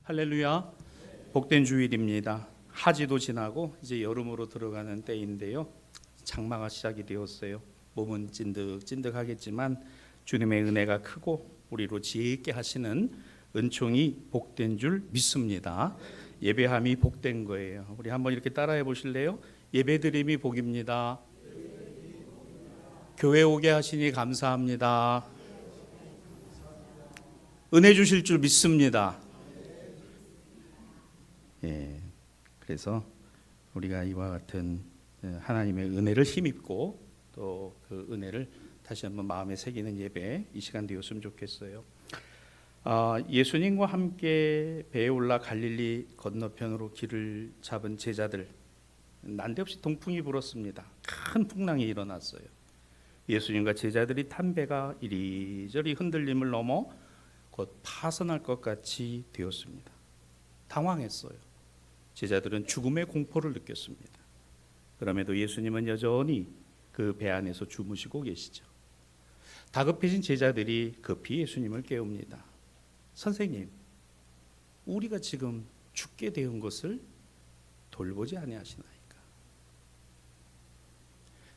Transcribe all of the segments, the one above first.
할렐루야. 복된 주일입니다. 하지도 지나고 이제 여름으로 들어가는 때인데요. 장마가 시작이 되었어요. 몸은 찐득찐득하겠지만 주님의 은혜가 크고 우리로 지혜 있게 하시는 은총이 복된 줄 믿습니다. 예배함이 복된 거예요. 우리 한번 이렇게 따라해 보실래요? 예배드림이 복입니다. 교회 오게 하시니 감사합니다. 은혜 주실 줄 믿습니다. 그래서 우리가 이와 같은 하나님의 은혜를 힘입고 또 그 은혜를 다시 한번 마음에 새기는 예배 이 시간 되었으면 좋겠어요. 예수님과 함께 배에 올라 갈릴리 건너편으로 길을 잡은 제자들, 난데없이 동풍이 불었습니다. 큰 풍랑이 일어났어요. 예수님과 제자들이 탄 배가 이리저리 흔들림을 넘어 곧 파선할 것 같이 되었습니다. 당황했어요. 제자들은 죽음의 공포를 느꼈습니다. 그럼에도 예수님은 여전히 그 배 안에서 주무시고 계시죠. 다급해진 제자들이 급히 예수님을 깨웁니다. 선생님, 우리가 지금 죽게 되은 것을 돌보지 아니하시나이까?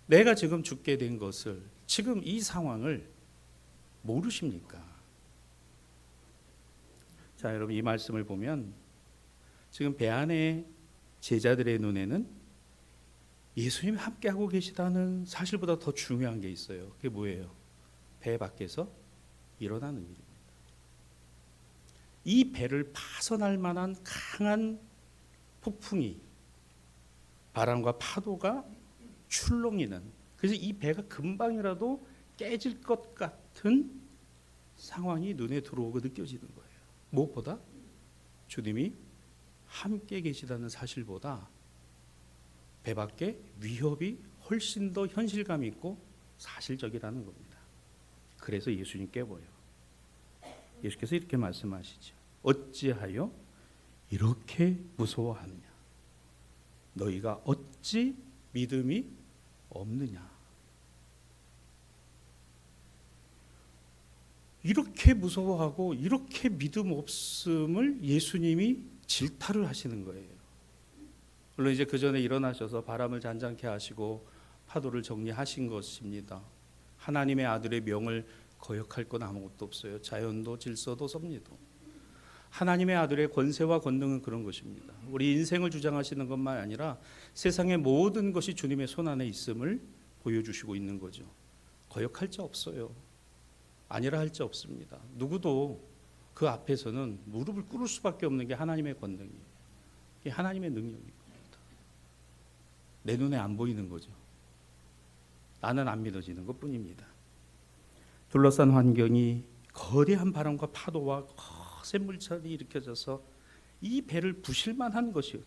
내가 지금 죽게 된 것을, 지금 이 상황을 모르십니까? 자, 여러분, 이 말씀을 보면 지금 배 안에 제자들의 눈에는 예수님이 함께하고 계시다는 사실보다 더 중요한 게 있어요. 그게 뭐예요? 배 밖에서 일어나는 일입니다. 이 배를 파선할 만한 강한 폭풍이, 바람과 파도가 출렁이는, 그래서 이 배가 금방이라도 깨질 것 같은 상황이 눈에 들어오고 느껴지는 거예요. 무엇보다 주님이 함께 계시다는 사실보다 배 밖에 위협이 훨씬 더 현실감 있고 사실적이라는 겁니다. 그래서 예수님 깨워요. 예수께서 이렇게 말씀하시죠. 어찌하여 이렇게 무서워하느냐? 너희가 어찌 믿음이 없느냐? 이렇게 무서워하고 이렇게 믿음 없음을 예수님이 질타를 하시는 거예요. 물론 이제 그 전에 일어나셔서 바람을 잔잔케 하시고 파도를 정리하신 것입니다. 하나님의 아들의 명을 거역할 건 아무것도 없어요. 자연도 질서도 섭리도. 하나님의 아들의 권세와 권능은 그런 것입니다. 우리 인생을 주장하시는 것만 아니라 세상의 모든 것이 주님의 손안에 있음을 보여주시고 있는 거죠. 거역할 자 없어요. 아니라 할 자 없습니다. 누구도 그 앞에서는 무릎을 꿇을 수밖에 없는 게 하나님의 권능이에요. 이게 하나님의 능력입니다. 내 눈에 안 보이는 거죠. 나는 안 믿어지는 것뿐입니다. 둘러싼 환경이 거대한 바람과 파도와 거센 물살이 일으켜져서 이 배를 부실만한 것이요,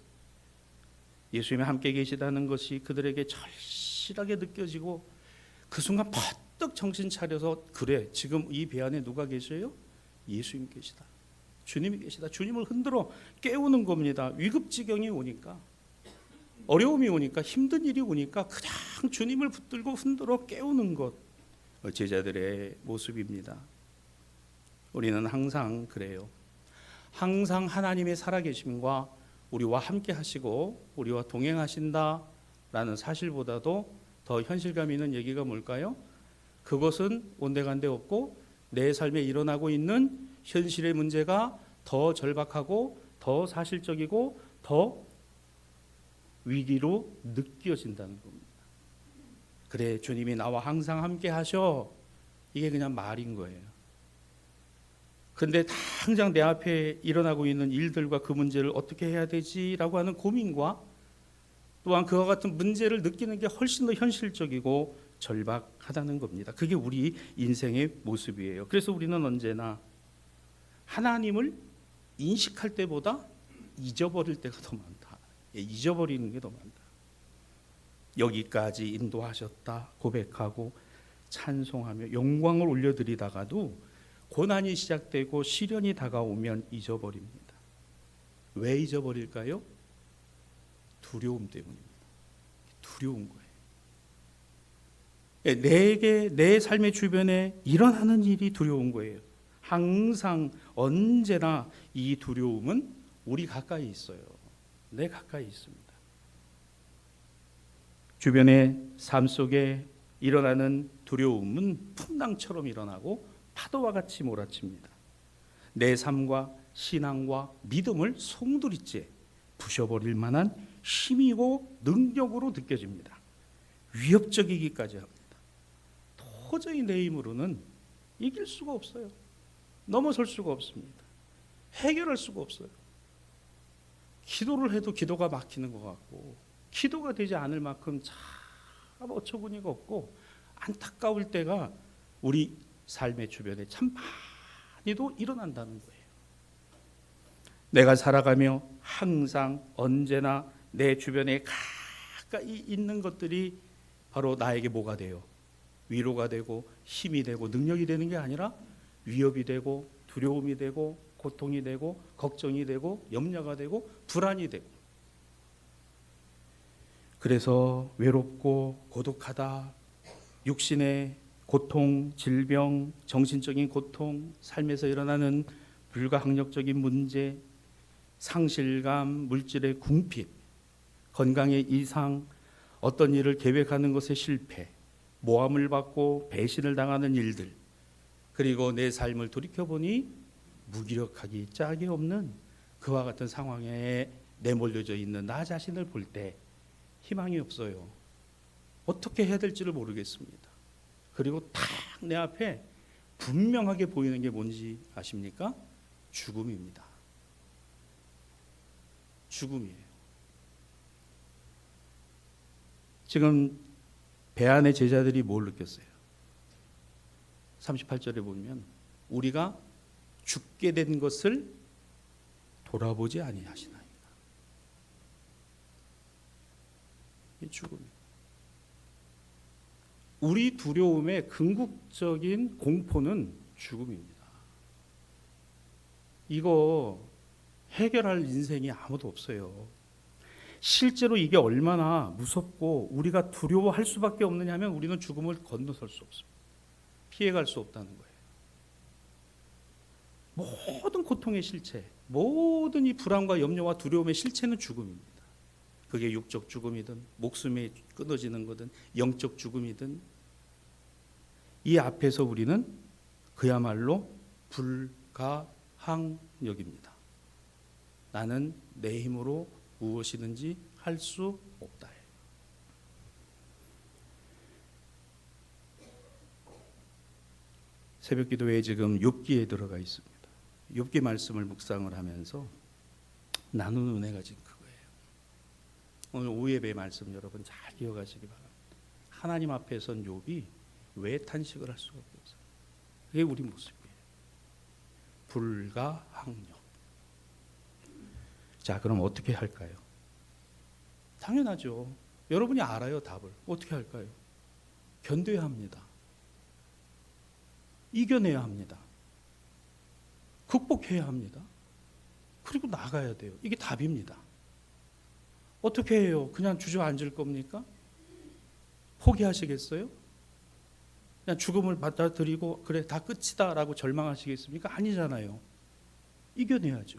예수님이 함께 계시다는 것이 그들에게 절실하게 느껴지고 그 순간 퍼뜩 정신 차려서, 그래, 지금 이 배 안에 누가 계셔요? 예수님 계시다. 주님이 계시다. 주님을 흔들어 깨우는 겁니다. 위급지경이 오니까, 어려움이 오니까, 힘든 일이 오니까 그냥 주님을 붙들고 흔들어 깨우는 것, 제자들의 모습입니다. 우리는 항상 그래요. 항상 하나님의 살아계심과 우리와 함께 하시고 우리와 동행하신다라는 사실보다도 더 현실감 있는 얘기가 뭘까요? 그것은 온데간데 없고 내 삶에 일어나고 있는 현실의 문제가 더 절박하고 더 사실적이고 더 위기로 느껴진다는 겁니다. 그래, 주님이 나와 항상 함께 하셔. 이게 그냥 말인 거예요. 근데 당장 내 앞에 일어나고 있는 일들과 그 문제를 어떻게 해야 되지라고 하는 고민과 또한 그와 같은 문제를 느끼는 게 훨씬 더 현실적이고 절박하다는 겁니다. 그게 우리 인생의 모습이에요. 그래서 우리는 언제나 하나님을 인식할 때보다 잊어버릴 때가 더 많다. 잊어버리는 게 더 많다. 여기까지 인도하셨다 고백하고 찬송하며 영광을 올려드리다가도 고난이 시작되고 시련이 다가오면 잊어버립니다. 왜 잊어버릴까요? 두려움 때문입니다. 두려운 거예요. 내게, 내 삶의 주변에 일어나는 일이 두려운 거예요. 항상 언제나 이 두려움은 우리 가까이 있어요. 내 가까이 있습니다. 주변의 삶 속에 일어나는 두려움은 풍랑처럼 일어나고 파도와 같이 몰아칩니다. 내 삶과 신앙과 믿음을 송두리째 부셔버릴 만한 힘이고 능력으로 느껴집니다. 위협적이기까지 합니다. 도저히 내 힘으로는 이길 수가 없어요. 넘어설 수가 없습니다. 해결할 수가 없어요. 기도를 해도 기도가 막히는 것 같고, 기도가 되지 않을 만큼 참 어처구니가 없고 안타까울 때가 우리 삶의 주변에 참 많이도 일어난다는 거예요. 내가 살아가며 항상 언제나 내 주변에 가까이 있는 것들이 바로 나에게 뭐가 돼요? 위로가 되고 힘이 되고 능력이 되는 게 아니라 위협이 되고 두려움이 되고 고통이 되고 걱정이 되고 염려가 되고 불안이 되고, 그래서 외롭고 고독하다, 육신의 고통, 질병, 정신적인 고통, 삶에서 일어나는 불가항력적인 문제, 상실감, 물질의 궁핍, 건강의 이상, 어떤 일을 계획하는 것의 실패, 모함을 받고 배신을 당하는 일들, 그리고 내 삶을 돌이켜보니 무기력하기 짝이 없는 그와 같은 상황에 내몰려져 있는 나 자신을 볼 때 희망이 없어요. 어떻게 해야 될지를 모르겠습니다. 그리고 딱 내 앞에 분명하게 보이는 게 뭔지 아십니까? 죽음입니다. 죽음이에요. 지금 배 안의 제자들이 뭘 느꼈어요? 38절에 보면 우리가 죽게 된 것을 돌아보지 아니하시나이다. 이 죽음이에요. 우리 두려움의 궁극적인 공포는 죽음입니다. 이거 해결할 인생이 아무도 없어요. 실제로 이게 얼마나 무섭고 우리가 두려워할 수밖에 없느냐 하면 우리는 죽음을 건너설 수 없습니다. 피해갈 수 없다는 거예요. 모든 고통의 실체, 모든 이 불안과 염려와 두려움의 실체는 죽음입니다. 그게 육적 죽음이든 목숨이 끊어지는 거든 영적 죽음이든, 이 앞에서 우리는 그야말로 불가항력입니다. 나는 내 힘으로 무엇이든지 할 수 없다. 새벽기도에 지금 욥기에 들어가 있습니다. 욥기 말씀을 묵상을 하면서 나누는 은혜가 지금 그거예요. 오늘 오예배 말씀 여러분 잘 기억하시기 바랍니다. 하나님 앞에 선 욥이 왜 탄식을 할 수가 없어요? 그게 우리 모습이에요. 불가항력. 자, 그럼 어떻게 할까요? 당연하죠. 여러분이 알아요, 답을. 어떻게 할까요? 견뎌야 합니다. 이겨내야 합니다. 극복해야 합니다. 그리고 나가야 돼요. 이게 답입니다. 어떻게 해요? 그냥 주저앉을 겁니까? 포기하시겠어요? 그냥 죽음을 받아들이고 그래 다 끝이다 라고 절망하시겠습니까? 아니잖아요. 이겨내야죠.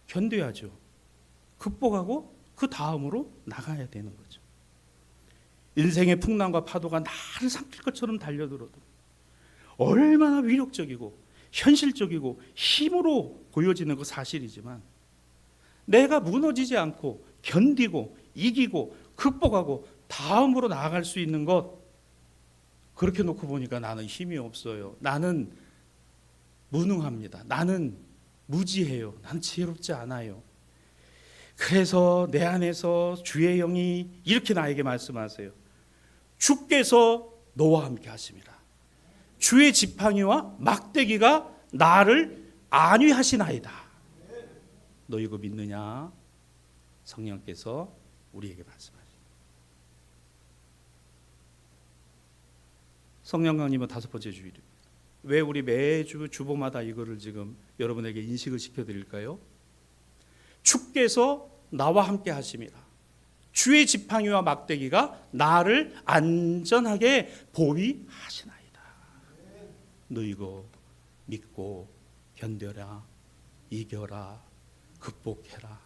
견뎌야죠. 극복하고 그 다음으로 나가야 되는 거죠. 인생의 풍랑과 파도가 나를 삼킬 것처럼 달려들어도 얼마나 위력적이고 현실적이고 힘으로 보여지는 거 사실이지만, 내가 무너지지 않고 견디고 이기고 극복하고 다음으로 나아갈 수 있는 것, 그렇게 놓고 보니까 나는 힘이 없어요. 나는 무능합니다. 나는 무지해요. 나는 지혜롭지 않아요. 그래서 내 안에서 주의 영이 이렇게 나에게 말씀하세요. 주께서 너와 함께 하심이라. 주의 지팡이와 막대기가 나를 안위하시나이다. 너 이거 믿느냐? 성령께서 우리에게 말씀하십니다. 성령 강림은 5번째 주일입니다. 왜 우리 매주 주보마다 이거를 지금 여러분에게 인식을 시켜드릴까요? 주께서 나와 함께 하심이라. 주의 지팡이와 막대기가 나를 안전하게 보위하시나이다. 너 이거 믿고 견뎌라, 이겨라, 극복해라.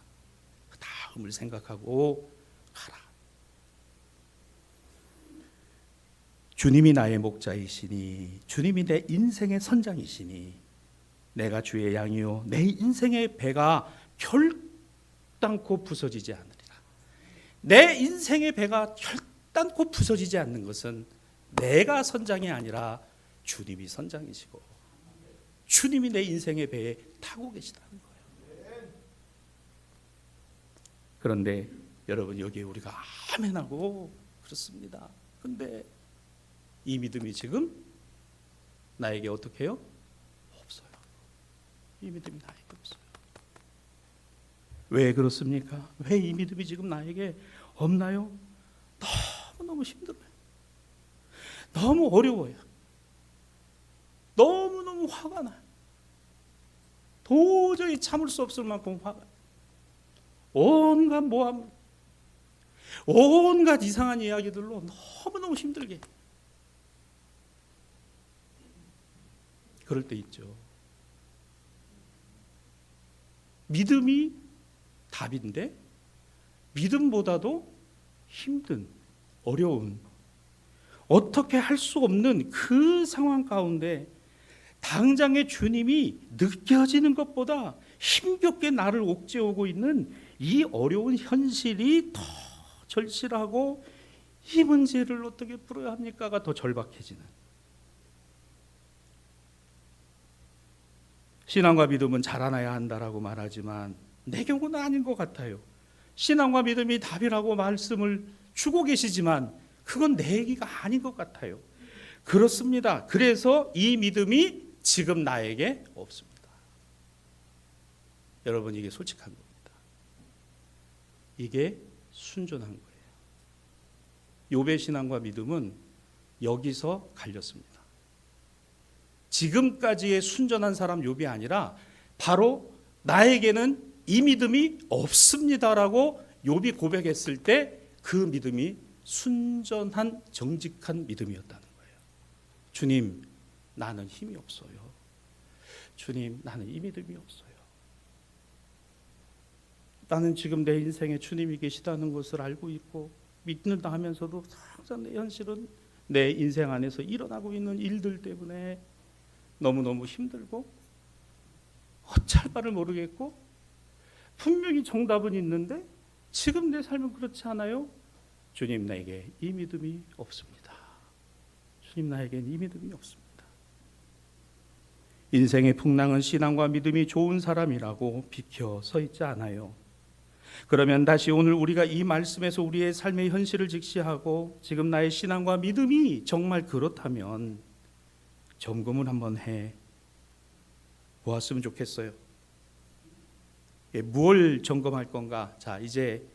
그 다음을 생각하고 가라. 주님이 나의 목자이시니, 주님이 내 인생의 선장이시니, 내가 주의 양이요 내 인생의 배가 결단코 부서지지 않으리라. 내 인생의 배가 결단코 부서지지 않는 것은 내가 선장이 아니라 주님이 선장이시고 주님이 내 인생의 배에 타고 계시다는 거예요. 그런데 여러분, 여기에 우리가 아멘하고 그렇습니다. 그런데 이 믿음이 지금 나에게 어떻게 해요? 없어요. 이 믿음이 나에게 없어요. 왜 그렇습니까? 왜 이 믿음이 지금 나에게 없나요? 너무너무 힘들어요. 너무 어려워요. 너무너무 화가 나요. 도저히 참을 수 없을 만큼 화가 나요. 온갖 모함, 온갖 이상한 이야기들로 너무너무 힘들게. 그럴 때 있죠. 믿음이 답인데 믿음보다도 힘든, 어려운, 어떻게 할 수 없는 그 상황 가운데 당장의 주님이 느껴지는 것보다 힘겹게 나를 옥죄오고 있는 이 어려운 현실이 더 절실하고, 이 문제를 어떻게 풀어야 합니까가 더 절박해지는. 신앙과 믿음은 자라나야 한다라고 말하지만 내 경우는 아닌 것 같아요. 신앙과 믿음이 답이라고 말씀을 주고 계시지만 그건 내 얘기가 아닌 것 같아요. 그렇습니다. 그래서 이 믿음이 지금 나에게 없습니다. 여러분, 이게 솔직한 겁니다. 이게 순전한 거예요. 욥의 신앙과 믿음은 여기서 갈렸습니다. 지금까지의 순전한 사람 욥이 아니라 바로 나에게는 이 믿음이 없습니다라고 욥이 고백했을 때 그 믿음이 순전한 정직한 믿음이었다는 거예요. 주님, 나는 힘이 없어요. 주님, 나는 이 믿음이 없어요. 나는 지금 내 인생에 주님이 계시다는 것을 알고 있고 믿는다 하면서도 항상 내 현실은 내 인생 안에서 일어나고 있는 일들 때문에 너무너무 힘들고 어찌할 바를 모르겠고, 분명히 정답은 있는데 지금 내 삶은 그렇지 않아요? 주님, 나에게 이 믿음이 없습니다. 주님, 나에겐 이 믿음이 없습니다. 인생의 풍랑은 신앙과 믿음이 좋은 사람이라고 비켜 서 있지 않아요. 그러면 다시 오늘 우리가 이 말씀에서 우리의 삶의 현실을 직시하고 지금 나의 신앙과 믿음이 정말 그렇다면 점검을 한번 해 보았으면 좋겠어요. 무엇을 점검할 건가? 자, 이제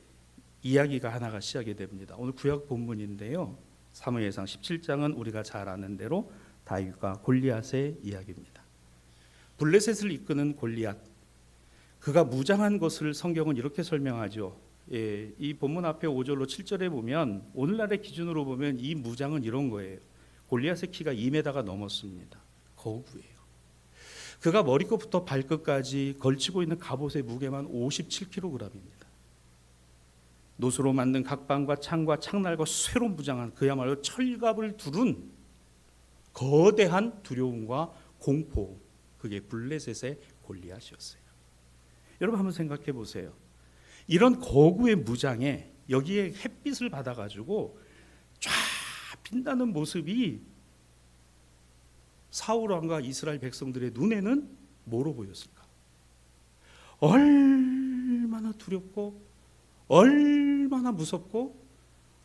이야기가 하나가 시작이 됩니다. 오늘 구약 본문인데요, 사무엘상 17장은 우리가 잘 아는 대로 다윗과 골리앗의 이야기입니다. 블레셋을 이끄는 골리앗, 그가 무장한 것을 성경은 이렇게 설명하죠. 이 본문 앞에 5절로 7절에 보면 오늘날의 기준으로 보면 이 무장은 이런 거예요. 골리앗의 키가 2m가 넘었습니다. 거구예요. 그가 머리끝부터 발끝까지 걸치고 있는 갑옷의 무게만 57kg입니다. 노수로 만든 각방과 창과 창날과 쇠로 무장한 그야말로 철갑을 두른 거대한 두려움과 공포, 그게 블레셋의 골리앗이었어요. 여러분 한번 생각해 보세요. 이런 거구의 무장에 여기에 햇빛을 받아가지고 쫙 빛나는 모습이 사울 왕과 이스라엘 백성들의 눈에는 뭐로 보였을까? 얼마나 두렵고 얼마나 무섭고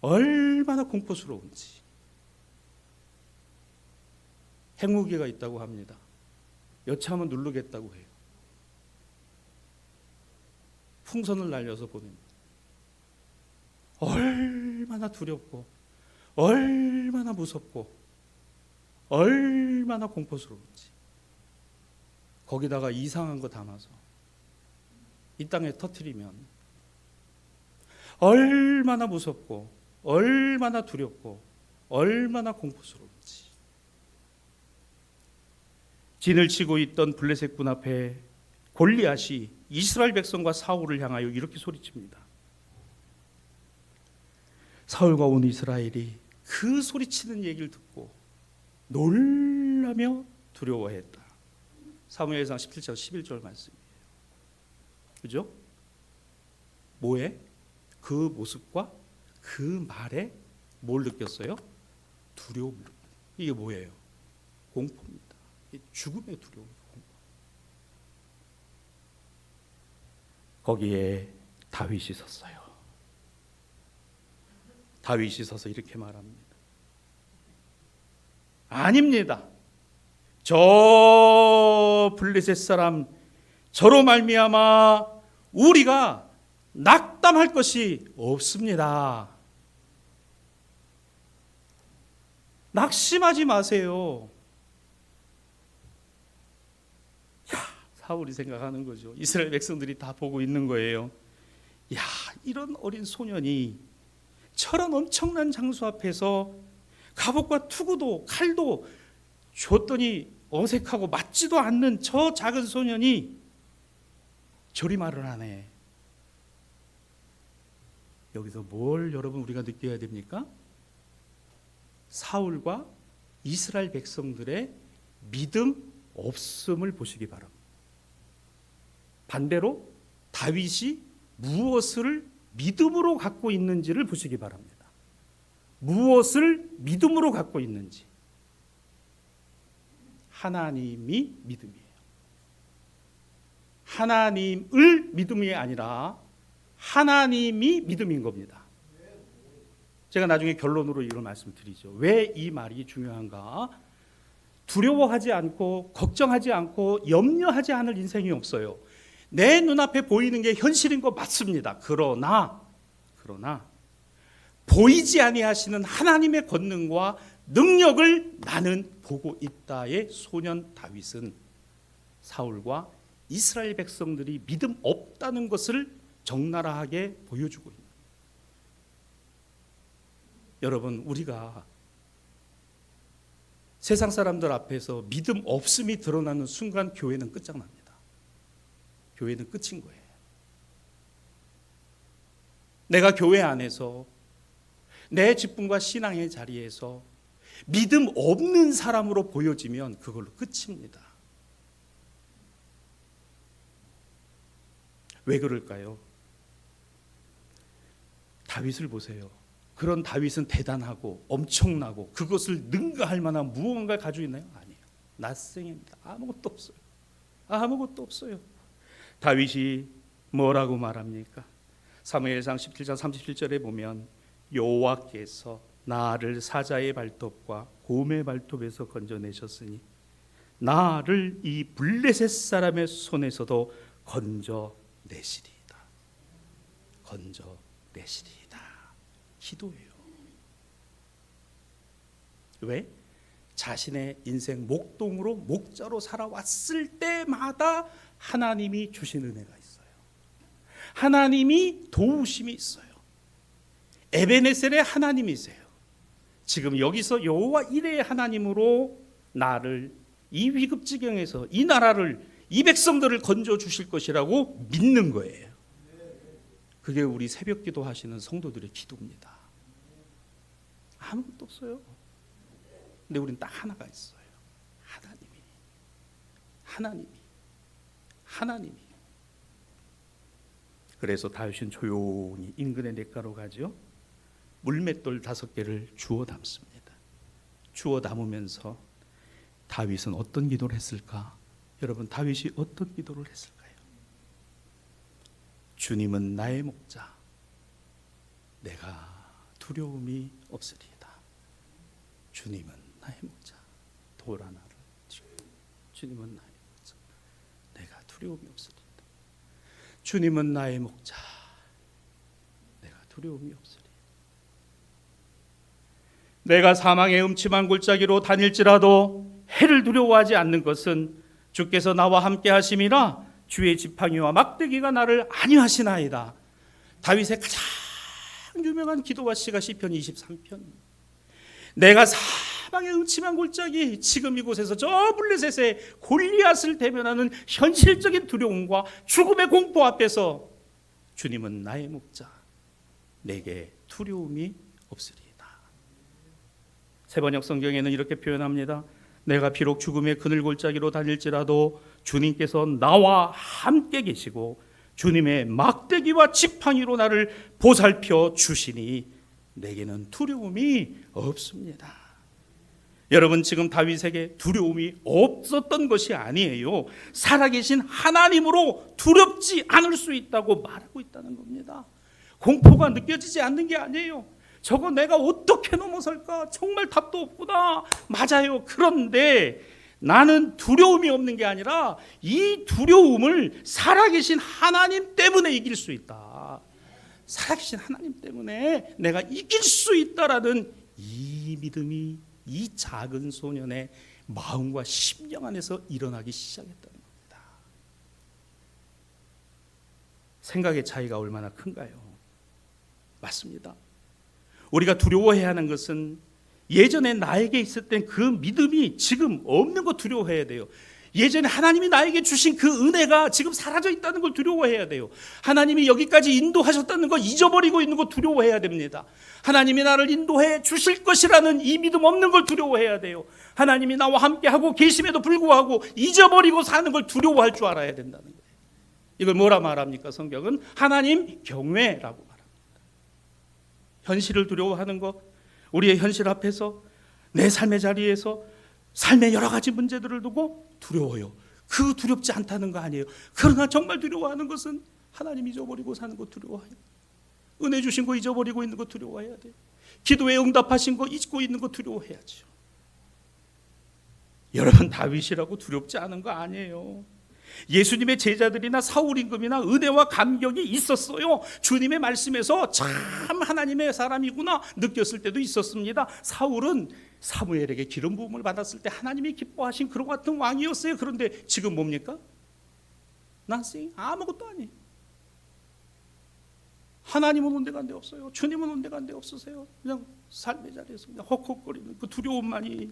얼마나 공포스러운지. 핵무기가 있다고 합니다. 여차하면 누르겠다고 해요. 풍선을 날려서 보냅니다. 얼마나 두렵고 얼마나 무섭고 얼마나 공포스러운지. 거기다가 이상한 거 담아서 이 땅에 터뜨리면 얼마나 무섭고 얼마나 두렵고 얼마나 공포스러운지. 진을 치고 있던 블레셋 군 앞에 골리앗이 이스라엘 백성과 사울을 향하여 이렇게 소리칩니다. 사울과 온 이스라엘이 그 소리치는 얘기를 듣고 놀라며 두려워했다. 사무엘상 17장 11절 말씀이에요. 그죠? 뭐에? 그 모습과 그 말에 뭘 느꼈어요? 두려움을 느꼈어요. 이게 뭐예요? 공포입니다. 죽음의 두려움. 거기에 다윗이 섰어요. 다윗이 서서 이렇게 말합니다. 아닙니다. 저 블레셋 사람 저로 말미암아 우리가 낙담할 것이 없습니다. 낙심하지 마세요. 사울이 생각하는 거죠. 이스라엘 백성들이 다 보고 있는 거예요. 야, 이런 어린 소년이 저런 엄청난 장수 앞에서 갑옷과 투구도 칼도 줬더니 어색하고 맞지도 않는 저 작은 소년이 저리 말을 하네. 여기서 뭘 여러분 우리가 느껴야 됩니까? 사울과 이스라엘 백성들의 믿음 없음을 보시기 바랍니다. 반대로 다윗이 무엇을 믿음으로 갖고 있는지를 보시기 바랍니다. 무엇을 믿음으로 갖고 있는지. 하나님이 믿음이에요. 하나님을 믿음이 아니라 하나님이 믿음인 겁니다. 제가 나중에 결론으로 이걸 말씀드리죠. 왜 이 말이 중요한가? 두려워하지 않고 걱정하지 않고 염려하지 않을 인생이 없어요. 내 눈앞에 보이는 게 현실인 거 맞습니다. 그러나 보이지 아니하시는 하나님의 권능과 능력을 나는 보고 있다의 소년 다윗은 사울과 이스라엘 백성들이 믿음 없다는 것을 적나라하게 보여주고 있는. 여러분, 우리가 세상 사람들 앞에서 믿음 없음이 드러나는 순간 교회는 끝장납니다. 교회는 끝인 거예요. 내가 교회 안에서 내 직분과 신앙의 자리에서 믿음 없는 사람으로 보여지면 그걸로 끝입니다. 왜 그럴까요? 다윗을 보세요. 그런 다윗은 대단하고 엄청나고 그것을 능가할 만한 무언가를 가지고 있나요? 아니에요. 낯생입니다. 아무것도 없어요. 아무것도 없어요. 다윗이 뭐라고 말합니까? 사무엘상 17장 37절에 보면 여호와께서 나를 사자의 발톱과 곰의 발톱에서 건져내셨으니 나를 이 블레셋 사람의 손에서도 건져내시리이다. 건져내시리이다. 기도예요. 왜? 자신의 인생 목동으로 목자로 살아왔을 때마다 하나님이 주신 은혜가 있어요. 하나님이 도우심이 있어요. 에베네셀의 하나님이세요. 지금 여기서 여호와 이레의 하나님으로 나를 이 위급지경에서 이 나라를 이 백성들을 건져 주실 것이라고 믿는 거예요. 그게 우리 새벽기도 하시는 성도들의 기도입니다. 아무것도 없어요. 근데 우리는 딱 하나가 있어요. 하나님이. 그래서 다윗은 조용히 인근의 냇가로 가죠. 물맷돌 5개를 주워 담습니다. 주워 담으면서 다윗은 어떤 기도를 했을까? 여러분, 다윗이 어떤 기도를 했을까요? 주님은 나의 목자, 내가 두려움이 없으리이다. 주님은 나의 목자, 돌 하나를 주님은 나의 목자, 내가 두려움이 없으리이다. 주님은 나의 목자, 내가 두려움이 없으리이다. 내가 사망의 음침한 골짜기로 다닐지라도 해를 두려워하지 않는 것은 주께서 나와 함께 하심이라 주의 지팡이와 막대기가 나를 안위하시나이다. 다윗의 가장 유명한 기도와 시가 시편 23편. 내가 사방의 음침한 골짜기, 지금 이곳에서 저 블레셋의 골리앗을 대면하는 현실적인 두려움과 죽음의 공포 앞에서 주님은 나의 목자, 내게 두려움이 없으리이다. 세번역 성경에는 이렇게 표현합니다. 내가 비록 죽음의 그늘 골짜기로 다닐지라도 주님께서 나와 함께 계시고 주님의 막대기와 지팡이로 나를 보살펴 주시니 내게는 두려움이 없습니다. 여러분, 지금 다윗에게 두려움이 없었던 것이 아니에요. 살아계신 하나님으로 두렵지 않을 수 있다고 말하고 있다는 겁니다. 공포가 느껴지지 않는 게 아니에요. 저거 내가 어떻게 넘어설까? 정말 답도 없구나. 맞아요. 그런데 나는 두려움이 없는 게 아니라 이 두려움을 살아계신 하나님 때문에 이길 수 있다. 살아계신 하나님 때문에 내가 이길 수 있다라는 이 믿음이 이 작은 소년의 마음과 심령 안에서 일어나기 시작했다는 겁니다. 생각의 차이가 얼마나 큰가요? 맞습니다. 우리가 두려워해야 하는 것은 예전에 나에게 있을 땐 그 믿음이 지금 없는 거 두려워해야 돼요. 예전에 하나님이 나에게 주신 그 은혜가 지금 사라져 있다는 걸 두려워해야 돼요. 하나님이 여기까지 인도하셨다는 거 잊어버리고 있는 거 두려워해야 됩니다. 하나님이 나를 인도해 주실 것이라는 이 믿음 없는 걸 두려워해야 돼요. 하나님이 나와 함께하고 계심에도 불구하고 잊어버리고 사는 걸 두려워할 줄 알아야 된다는 거예요. 이걸 뭐라 말합니까? 성경은 하나님 경외라고 말합니다. 현실을 두려워하는 것, 우리의 현실 앞에서 내 삶의 자리에서 삶의 여러 가지 문제들을 두고 두려워요. 그 두렵지 않다는 거 아니에요. 그러나 정말 두려워하는 것은 하나님 잊어버리고 사는 거 두려워해요. 은혜 주신 거 잊어버리고 있는 거 두려워해야 돼요. 기도에 응답하신 거 잊고 있는 거 두려워해야죠. 여러분, 다윗이라고 두렵지 않은 거 아니에요. 예수님의 제자들이나 사울 임금이나 은혜와 감격이 있었어요. 주님의 말씀에서 참 하나님의 사람이구나 느꼈을 때도 있었습니다. 사울은 사무엘에게 기름 부음을 받았을 때 하나님이 기뻐하신 그런 같은 왕이었어요. 그런데 지금 뭡니까? nothing, 아무것도 아니에요. 하나님은 온데간데 없어요. 주님은 온데간데 없으세요. 그냥 삶의 자리에서 그냥 헉헉거리는 그 두려움만이.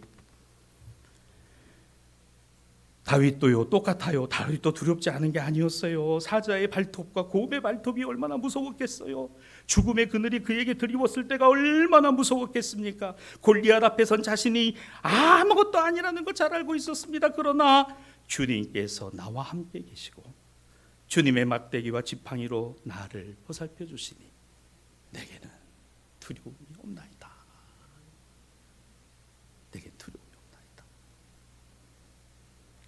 다윗도요, 똑같아요. 다윗도 두렵지 않은 게 아니었어요. 사자의 발톱과 곰의 발톱이 얼마나 무서웠겠어요. 죽음의 그늘이 그에게 드리웠을 때가 얼마나 무서웠겠습니까? 골리앗 앞에선 자신이 아무것도 아니라는 걸 잘 알고 있었습니다. 그러나 주님께서 나와 함께 계시고 주님의 막대기와 지팡이로 나를 보살펴 주시니 내게는 두려움이 없나이다. 내게 두려움이 없나이다.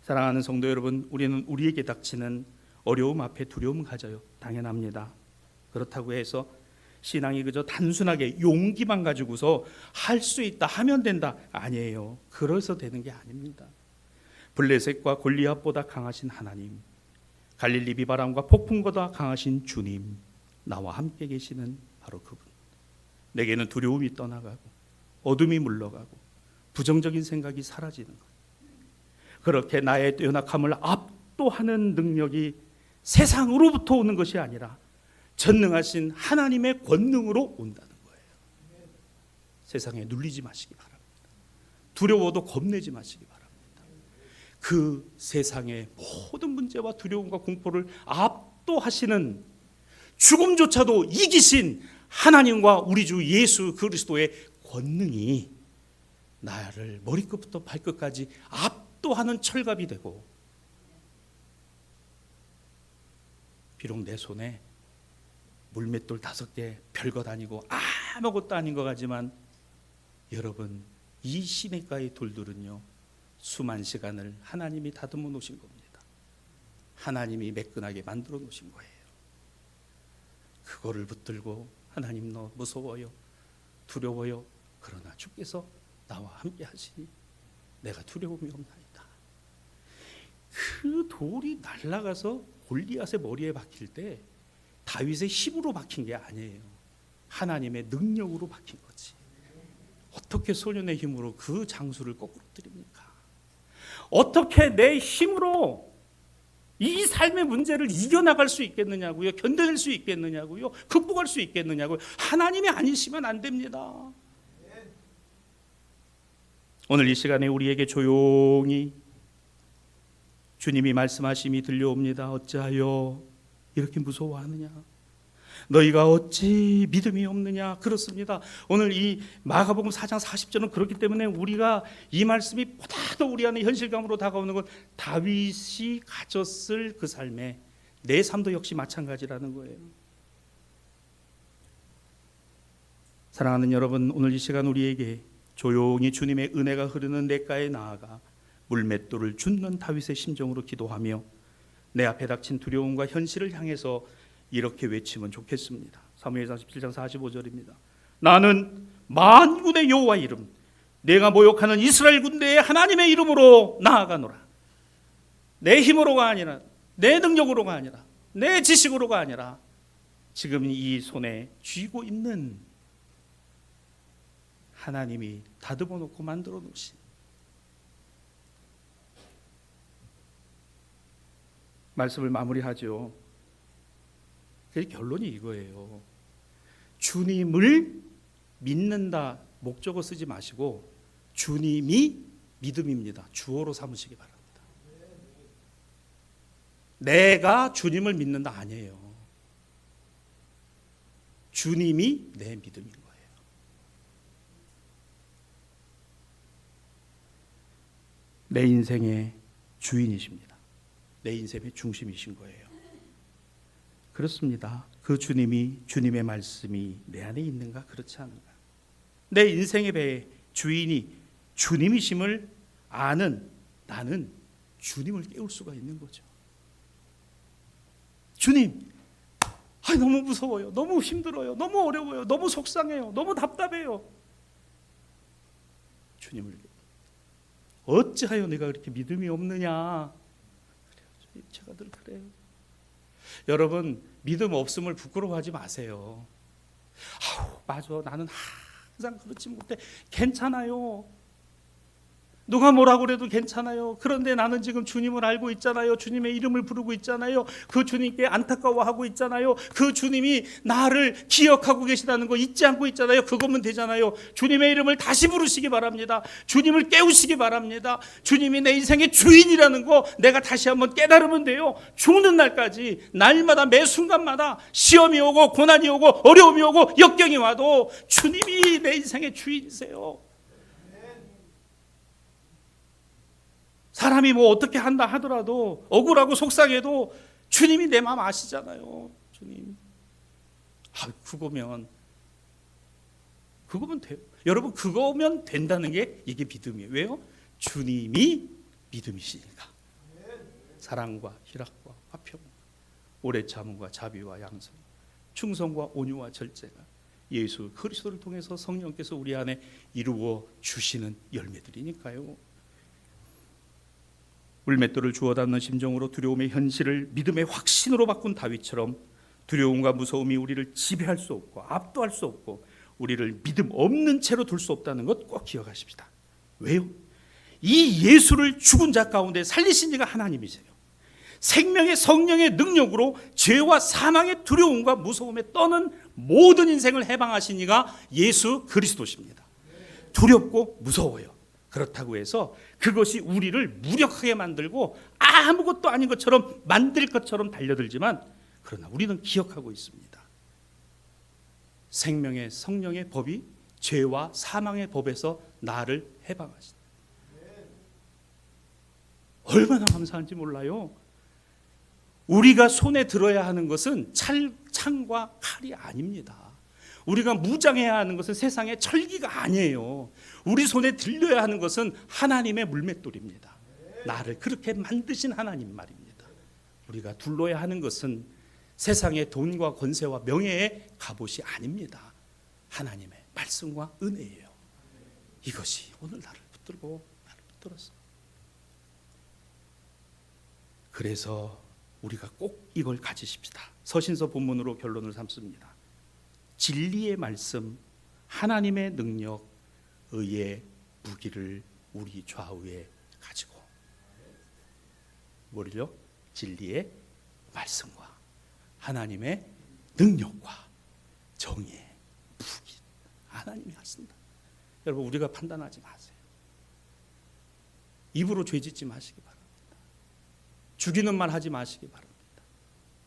사랑하는 성도 여러분, 우리는 우리에게 닥치는 어려움 앞에 두려움을 가져요. 당연합니다. 그렇다고 해서 신앙이 그저 단순하게 용기만 가지고서 할 수 있다, 하면 된다, 아니에요. 그래서 되는 게 아닙니다. 블레셋과 골리앗보다 강하신 하나님, 갈릴리 비바람과 폭풍보다 강하신 주님, 나와 함께 계시는 바로 그분. 내게는 두려움이 떠나가고 어둠이 물러가고 부정적인 생각이 사라지는 것. 그렇게 나의 연약함을 압도하는 능력이 세상으로부터 오는 것이 아니라 전능하신 하나님의 권능으로 온다는 거예요. 세상에 눌리지 마시기 바랍니다. 두려워도 겁내지 마시기 바랍니다. 그 세상의 모든 문제와 두려움과 공포를 압도하시는, 죽음조차도 이기신 하나님과 우리 주 예수 그리스도의 권능이 나를 머리끝부터 발끝까지 압도하는 철갑이 되고, 비록 내 손에 물맷돌 5개 별것 아니고 아무것도 아닌 것 같지만, 여러분, 이 시냇가의 돌들은요, 수만 시간을 하나님이 다듬어 놓으신 겁니다. 하나님이 매끈하게 만들어 놓으신 거예요. 그거를 붙들고 하나님, 너 무서워요, 두려워요, 그러나 주께서 나와 함께 하시니 내가 두려움이 없나이다. 그 돌이 날아가서 골리앗의 머리에 박힐 때 다윗의 힘으로 박힌 게 아니에요. 하나님의 능력으로 박힌 거지. 어떻게 소년의 힘으로 그 장수를 거꾸로 드립니까? 어떻게 내 힘으로 이 삶의 문제를 이겨나갈 수 있겠느냐고요? 견뎌낼 수 있겠느냐고요? 극복할 수 있겠느냐고요? 하나님이 아니시면 안 됩니다. 오늘 이 시간에 우리에게 조용히 주님이 말씀하심이 들려옵니다. 어찌하여 이렇게 무서워하느냐? 너희가 어찌 믿음이 없느냐? 그렇습니다. 오늘 이 마가복음 4장 40절은 그렇기 때문에 우리가 이 말씀이 보다 더 우리 안에 현실감으로 다가오는 건 다윗이 가졌을 그 삶에 내 삶도 역시 마찬가지라는 거예요. 사랑하는 여러분, 오늘 이 시간 우리에게 조용히 주님의 은혜가 흐르는 냇가에 나아가 물맷돌을 줍는 다윗의 심정으로 기도하며 내 앞에 닥친 두려움과 현실을 향해서 이렇게 외치면 좋겠습니다. 사무엘상 17장 45절입니다. 나는 만군의 여호와 이름, 내가 모욕하는 이스라엘 군대의 하나님의 이름으로 나아가노라. 내 힘으로가 아니라, 내 능력으로가 아니라, 내 지식으로가 아니라 지금 이 손에 쥐고 있는 하나님이 다듬어 놓고 만들어 놓으신 말씀을 마무리하죠. 그 결론이 이거예요. 주님을 믿는다 목적어 쓰지 마시고 주님이 믿음입니다. 주어로 삼으시기 바랍니다. 내가 주님을 믿는다 아니에요. 주님이 내 믿음인 거예요. 내 인생의 주인이십니다. 내 인생의 중심이신 거예요. 그렇습니다. 그 주님이, 주님의 말씀이 내 안에 있는가 그렇지 않은가? 내 인생의 배의 주인이 주님이심을 아는 나는 주님을 깨울 수가 있는 거죠. 주님, 너무 무서워요. 너무 힘들어요. 너무 어려워요. 너무 속상해요. 너무 답답해요. 주님을 어찌하여 내가 그렇게 믿음이 없느냐? 제가 늘 그래요. 여러분, 믿음 없음을 부끄러워하지 마세요. 맞아, 나는 항상 그렇지 못해. 괜찮아요. 누가 뭐라고 그래도 괜찮아요. 그런데 나는 지금 주님을 알고 있잖아요. 주님의 이름을 부르고 있잖아요. 그 주님께 안타까워하고 있잖아요. 그 주님이 나를 기억하고 계시다는 거 잊지 않고 있잖아요. 그거면 되잖아요. 주님의 이름을 다시 부르시기 바랍니다. 주님을 깨우시기 바랍니다. 주님이 내 인생의 주인이라는 거 내가 다시 한번 깨달으면 돼요. 죽는 날까지 날마다 매 순간마다 시험이 오고 고난이 오고 어려움이 오고 역경이 와도 주님이 내 인생의 주인이세요. 사람이 뭐 어떻게 한다 하더라도 억울하고 속상해도 주님이 내 마음 아시잖아요. 주님. 그거면 돼요. 여러분, 그거면 된다는 게 이게 믿음이에요. 왜요? 주님이 믿음이시니까. 사랑과 희락과 화평, 오래 참음과 자비와 양선, 충성과 온유와 절제가 예수 그리스도를 통해서 성령께서 우리 안에 이루어 주시는 열매들이니까요. 물맷돌을 주워 담는 심정으로 두려움의 현실을 믿음의 확신으로 바꾼 다윗처럼 두려움과 무서움이 우리를 지배할 수 없고 압도할 수 없고 우리를 믿음 없는 채로 둘 수 없다는 것 꼭 기억하십시다. 왜요? 이 예수를 죽은 자 가운데 살리신 이가 하나님이세요. 생명의 성령의 능력으로 죄와 사망의 두려움과 무서움에 떠는 모든 인생을 해방하신 이가 예수 그리스도십니다. 두렵고 무서워요. 그렇다고 해서 그것이 우리를 무력하게 만들고 아무것도 아닌 것처럼 만들 것처럼 달려들지만, 그러나 우리는 기억하고 있습니다. 생명의 성령의 법이 죄와 사망의 법에서 나를 해방하신다. 얼마나 감사한지 몰라요. 우리가 손에 들어야 하는 것은 창과 칼이 아닙니다. 우리가 무장해야 하는 것은 세상의 철기가 아니에요. 우리 손에 들려야 하는 것은 하나님의 물맷돌입니다. 나를 그렇게 만드신 하나님 말입니다. 우리가 둘러야 하는 것은 세상의 돈과 권세와 명예의 갑옷이 아닙니다. 하나님의 말씀과 은혜예요. 이것이 오늘 나를 붙들었어. 그래서 우리가 꼭 이걸 가지십시다. 서신서 본문으로 결론을 삼습니다. 진리의 말씀, 하나님의 능력, 의의 무기를 우리 좌우에 가지고, 뭐를요? 진리의 말씀과 하나님의 능력과 정의의 무기, 하나님이 하신다. 여러분, 우리가 판단하지 마세요. 입으로 죄짓지 마시기 바랍니다. 죽이는 말 하지 마시기 바랍니다.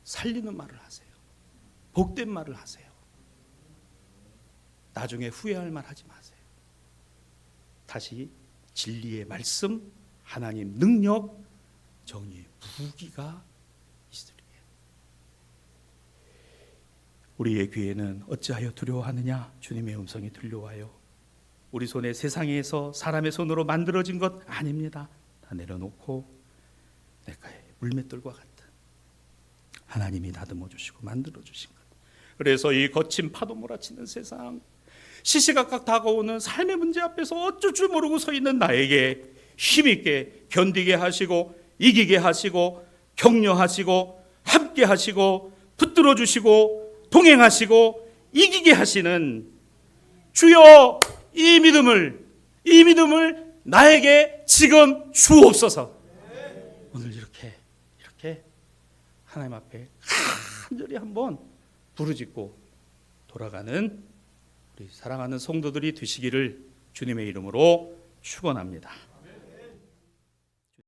살리는 말을 하세요. 복된 말을 하세요. 나중에 후회할 말 하지 마세요. 다시 진리의 말씀, 하나님 능력, 정의의 무기가 있으리에. 우리의 귀에는 어찌하여 두려워하느냐? 주님의 음성이 들려와요. 우리 손에 세상에서 사람의 손으로 만들어진 것 아닙니다. 다 내려놓고 내가의 물맷돌과 같은 하나님이 다듬어 주시고 만들어 주신 것. 그래서 이 거친 파도 몰아치는 세상, 시시각각 다가오는 삶의 문제 앞에서 어쩔 줄 모르고 서 있는 나에게 힘있게 견디게 하시고 이기게 하시고 격려하시고 함께 하시고 붙들어 주시고 동행하시고 이기게 하시는 주여, 이 믿음을 나에게 지금 주옵소서. 오늘 이렇게 하나님 앞에 간절히 한번 부르짖고 돌아가는 우리 사랑하는 성도들이 되시기를 주님의 이름으로 축원합니다.